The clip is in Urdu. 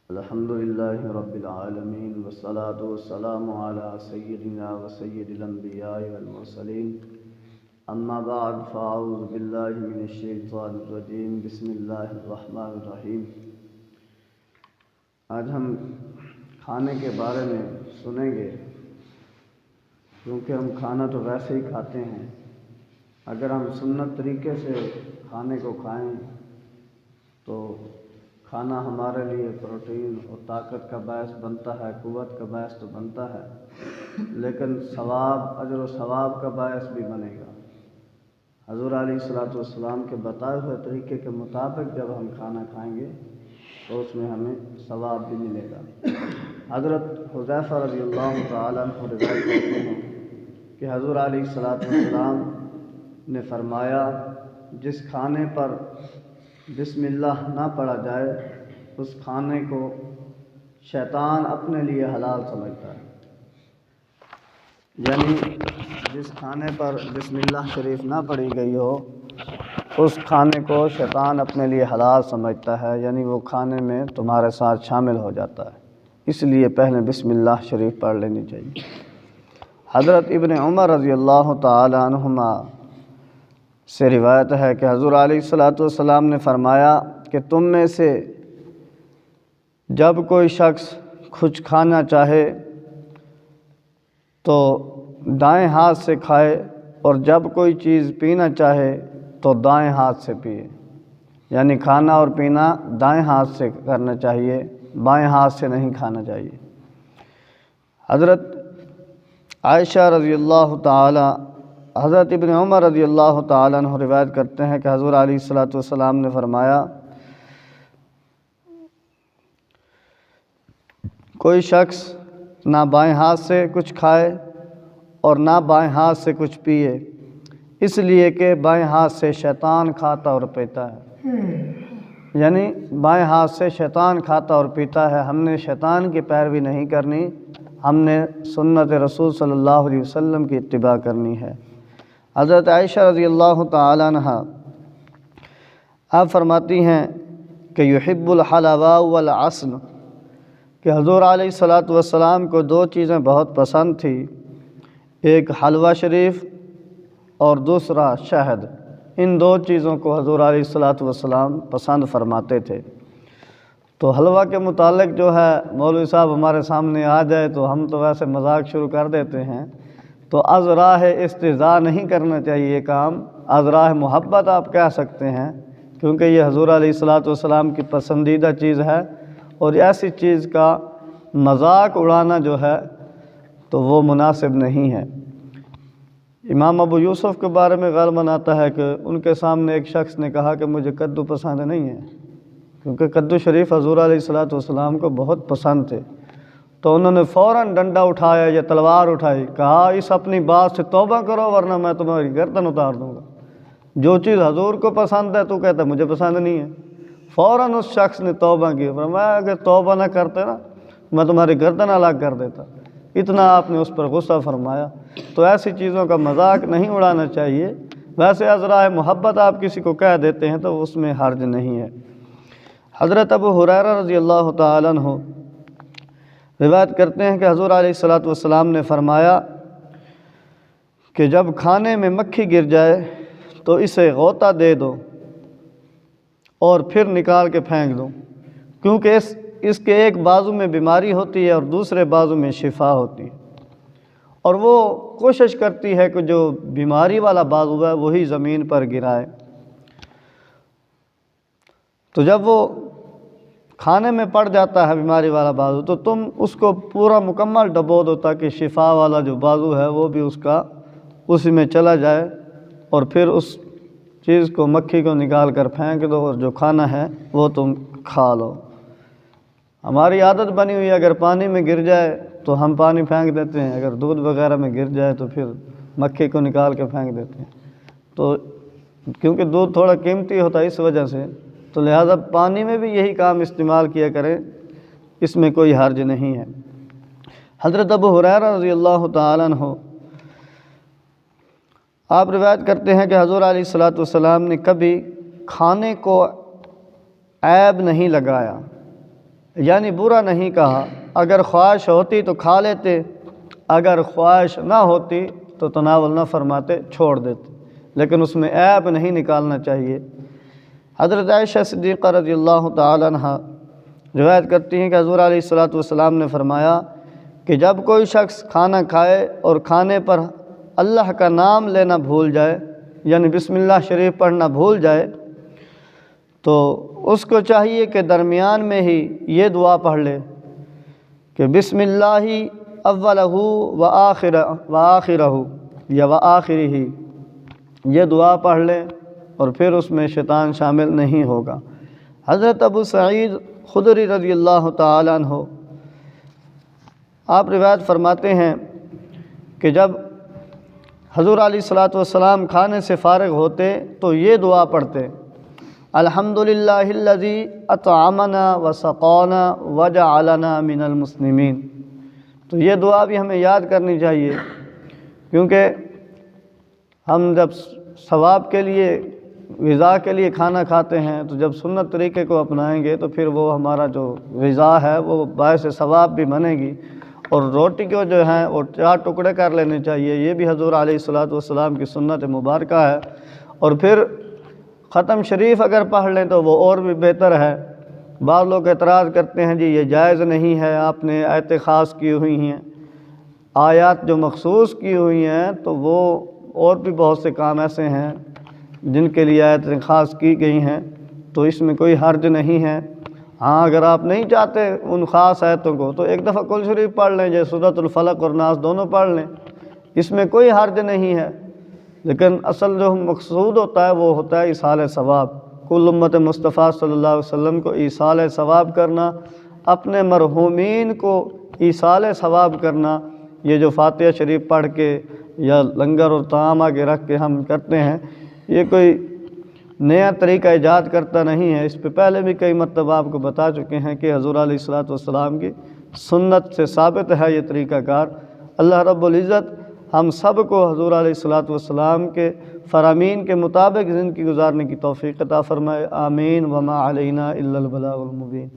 الحمد لله رب العالمين والصلاة والسلام على سيدنا وسيد الأنبياء والمرسلين أما بعد فأعوذ بالله من الشيطان الرجيم بسم الله الرحمن الرحیم۔ آج ہم کھانے کے بارے میں سنیں گے، کیونکہ ہم کھانا تو ویسے ہی کھاتے ہیں۔ اگر ہم سنت طریقے سے کھانے کو کھائیں تو کھانا ہمارے لیے پروٹین اور طاقت کا باعث بنتا ہے، قوت کا باعث تو بنتا ہے، لیکن ثواب، اجر و ثواب کا باعث بھی بنے گا۔ حضور علیہ السلام کے بتائے ہوئے طریقے کے مطابق جب ہم کھانا کھائیں گے تو اس میں ہمیں ثواب بھی ملے گا۔ حضرت حذیفہ رضی اللہ تعالیٰ عنہ روایت کرتے ہیں کہ حضور علیہ السلام نے فرمایا، جس کھانے پر بسم اللہ نہ پڑھا جائے اس کھانے کو شیطان اپنے لیے حلال سمجھتا ہے۔ یعنی جس کھانے پر بسم اللہ شریف نہ پڑھی گئی ہو اس کھانے کو شیطان اپنے لیے حلال سمجھتا ہے، یعنی وہ کھانے میں تمہارے ساتھ شامل ہو جاتا ہے، اس لیے پہلے بسم اللہ شریف پڑھ لینی چاہیے۔ حضرت ابن عمر رضی اللہ تعالی عنہما سے روایت ہے کہ حضور علیہ السلام نے فرمایا کہ تم میں سے جب کوئی شخص کچھ کھانا چاہے تو دائیں ہاتھ سے کھائے، اور جب کوئی چیز پینا چاہے تو دائیں ہاتھ سے پیے۔ یعنی کھانا اور پینا دائیں ہاتھ سے کرنا چاہیے، بائیں ہاتھ سے نہیں کھانا چاہیے۔ حضرت عائشہ رضی اللہ تعالی حضرت ابن عمر رضی اللہ تعالیٰ عنہ روایت کرتے ہیں کہ حضور علیہ السلام نے فرمایا، کوئی شخص نہ بائیں ہاتھ سے کچھ کھائے اور نہ بائیں ہاتھ سے کچھ پیے، اس لیے کہ بائیں ہاتھ سے شیطان کھاتا اور پیتا ہے۔ یعنی بائیں ہاتھ سے شیطان کھاتا اور پیتا ہے۔ ہم نے شیطان کی پیروی نہیں کرنی، ہم نے سنت رسول صلی اللہ علیہ وسلم کی اتباع کرنی ہے۔ حضرت عائشہ رضی اللہ تعالی عنہ آپ فرماتی ہیں کہ یحب الحلوى والعسل، کہ حضور علیہ السلام کو دو چیزیں بہت پسند تھی، ایک حلوہ شریف اور دوسرا شہد۔ ان دو چیزوں کو حضور علیہ السلام پسند فرماتے تھے۔ تو حلوہ کے متعلق جو ہے مولوی صاحب ہمارے سامنے آ جائے تو ہم تو ویسے مذاق شروع کر دیتے ہیں، تو از راہ استہزاء نہیں کرنا چاہیے یہ کام، از راہ محبت آپ کہہ سکتے ہیں، کیونکہ یہ حضور علیہ السلام کی پسندیدہ چیز ہے، اور ایسی چیز کا مذاق اڑانا جو ہے تو وہ مناسب نہیں ہے۔ امام ابو یوسف کے بارے میں غالباً آتا ہے کہ ان کے سامنے ایک شخص نے کہا کہ مجھے کدو پسند نہیں ہے، کیونکہ کدو شریف حضور علیہ السلام کو بہت پسند تھے۔ تو انہوں نے فوراً ڈنڈا اٹھایا یا تلوار اٹھائی، کہا اس اپنی بات سے توبہ کرو ورنہ میں تمہاری گردن اتار دوں گا۔ جو چیز حضور کو پسند ہے تو کہتا ہے مجھے پسند نہیں ہے۔ فوراً اس شخص نے توبہ کی، فرمایا اگر توبہ نہ کرتے نا میں تمہاری گردن الگ کر دیتا۔ اتنا آپ نے اس پر غصہ فرمایا۔ تو ایسی چیزوں کا مذاق نہیں اڑانا چاہیے، ویسے از راہ محبت آپ کسی کو کہہ دیتے ہیں تو اس میں حرج نہیں ہے۔ حضرت ابو ہریرہ رضی اللہ تعالیٰ عنہ روایت کرتے ہیں کہ حضور علیہ السلام نے فرمایا کہ جب کھانے میں مکھی گر جائے تو اسے غوطہ دے دو اور پھر نکال کے پھینک دو، کیونکہ اس کے ایک بازو میں بیماری ہوتی ہے اور دوسرے بازو میں شفا ہوتی ہے، اور وہ کوشش کرتی ہے کہ جو بیماری والا بازو ہے وہی زمین پر گرائے۔ تو جب وہ کھانے میں پڑ جاتا ہے بیماری والا بازو تو تم اس کو پورا مکمل ڈبو دو تاکہ شفا والا جو بازو ہے وہ بھی اسی میں چلا جائے، اور پھر اس چیز کو مکھی کو نکال کر پھینک دو، اور جو کھانا ہے وہ تم کھا لو۔ ہماری عادت بنی ہوئی ہے اگر پانی میں گر جائے تو ہم پانی پھینک دیتے ہیں، اگر دودھ وغیرہ میں گر جائے تو پھر مکھی کو نکال کے پھینک دیتے ہیں۔ تو کیونکہ دودھ تھوڑا قیمتی ہوتا ہے اس وجہ سے، تو لہذا پانی میں بھی یہی کام استعمال کیا کریں، اس میں کوئی حرج نہیں ہے۔ حضرت ابو ہریرہ رضی اللہ تعالیٰ عنہ آپ روایت کرتے ہیں کہ حضور علیہ السلام نے کبھی کھانے کو عیب نہیں لگایا، یعنی برا نہیں کہا، اگر خواہش ہوتی تو کھا لیتے، اگر خواہش نہ ہوتی تو تناول نہ فرماتے، چھوڑ دیتے، لیکن اس میں عیب نہیں نکالنا چاہیے۔ حضرت عائشہ صدیقہ رضی اللہ تعالی عنہ روایت کرتی ہیں کہ حضور علیہ الصلوۃ والسلام نے فرمایا کہ جب کوئی شخص کھانا کھائے اور کھانے پر اللہ کا نام لینا بھول جائے، یعنی بسم اللہ شریف پڑھنا بھول جائے، تو اس کو چاہیے کہ درمیان میں ہی یہ دعا پڑھ لے کہ بسم اللہ اولہ و آخرہ یا و آخرہ، یہ دعا پڑھ لے اور پھر اس میں شیطان شامل نہیں ہوگا۔ حضرت ابو سعید خدری رضی اللہ تعالیٰ عنہ آپ روایت فرماتے ہیں کہ جب حضور علیہ الصلوۃ والسلام کھانے سے فارغ ہوتے تو یہ دعا پڑھتے، الحمدللہ الذی اطعمنا وسقانا وجعلنا من المسلمین۔ تو یہ دعا بھی ہمیں یاد کرنی چاہیے، کیونکہ ہم جب ثواب کے لیے، غذا کے لیے کھانا کھاتے ہیں تو جب سنت طریقے کو اپنائیں گے تو پھر وہ ہمارا جو غذا ہے وہ باعث ثواب بھی بنے گی، اور روٹی کو جو ہیں وہ 4 ٹکڑے کر لینے چاہیے، یہ بھی حضور علیہ الصلوۃ والسلام کی سنت مبارکہ ہے، اور پھر ختم شریف اگر پڑھ لیں تو وہ اور بھی بہتر ہے۔ بعض لوگ اعتراض کرتے ہیں جی یہ جائز نہیں ہے، آپ نے آیت خاص کی ہوئی ہیں، آیات جو مخصوص کی ہوئی ہیں تو وہ اور بھی بہت سے کام ایسے ہیں جن کے لیے آیتیں خاص کی گئی ہیں، تو اس میں کوئی حرج نہیں ہے۔ ہاں اگر آپ نہیں چاہتے ان خاص آیتوں کو تو ایک دفعہ کل شریف پڑھ لیں، جیسے سورۃ الفلق اور ناس دونوں پڑھ لیں، اس میں کوئی حرج نہیں ہے، لیکن اصل جو مقصود ہوتا ہے وہ ہوتا ہے ایصال ثواب۔ کل امت مصطفیٰ صلی اللہ علیہ وسلم کو ایصال ثواب کرنا، اپنے مرحومین کو ایصال ثواب کرنا، یہ جو فاتحہ شریف پڑھ کے یا لنگر اور طعام آگے رکھ کے ہم کرتے ہیں، یہ کوئی نیا طریقہ ایجاد کرتا نہیں ہے۔ اس پہ پہلے بھی کئی مرتبہ آپ کو بتا چکے ہیں کہ حضور علیہ الصلوۃ والسلام کی سنت سے ثابت ہے یہ طریقہ کار۔ اللہ رب العزت ہم سب کو حضور علیہ الصلوۃ والسلام کے فرامین کے مطابق زندگی گزارنے کی توفیق عطا فرمائے، آمین۔ وما علینا الا البلاغ المبین۔